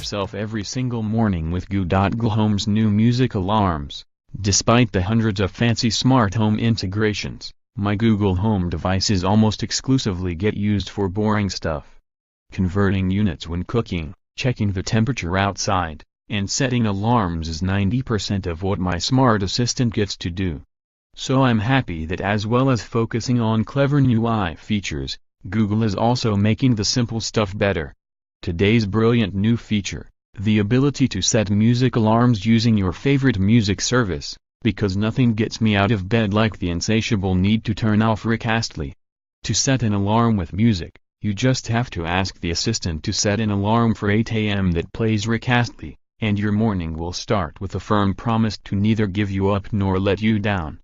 yourself every single morning with Goo.gle Home's new music alarms. Despite the hundreds of fancy smart home integrations, my Google Home devices almost exclusively get used for boring stuff. Converting units when cooking, checking the temperature outside, and setting alarms is 90% of what my smart assistant gets to do. So I'm happy that as well as focusing on clever new AI features, Google is also making the simple stuff better. Today's brilliant new feature, the ability to set music alarms using your favorite music service, because nothing gets me out of bed like the insatiable need to turn off Rick Astley. To set an alarm with music, you just have to ask the assistant to set an alarm for 8 a.m. that plays Rick Astley, and your morning will start with a firm promise to neither give you up nor let you down.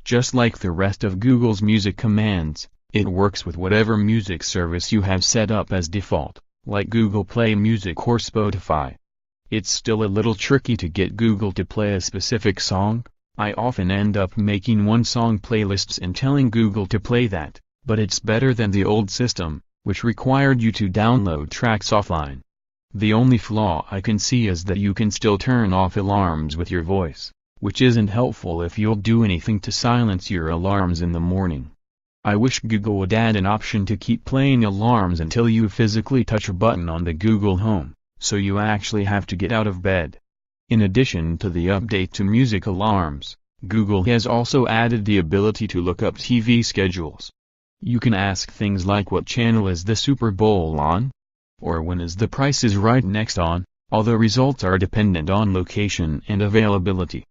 Just like the rest of Google's music commands, it works with whatever music service you have set up as default, like Google Play Music or Spotify. It's still a little tricky to get Google to play a specific song. I often end up making one-song playlists and telling Google to play that, but it's better than the old system, which required you to download tracks offline. The only flaw I can see is that you can still turn off alarms with your voice, which isn't helpful if you'll do anything to silence your alarms in the morning. I wish Google would add an option to keep playing alarms until you physically touch a button on the Google Home, so you actually have to get out of bed. In addition to the update to music alarms, Google has also added the ability to look up TV schedules. You can ask things like what channel is the Super Bowl on? Or when is The Price is Right next on? All the results are dependent on location and availability.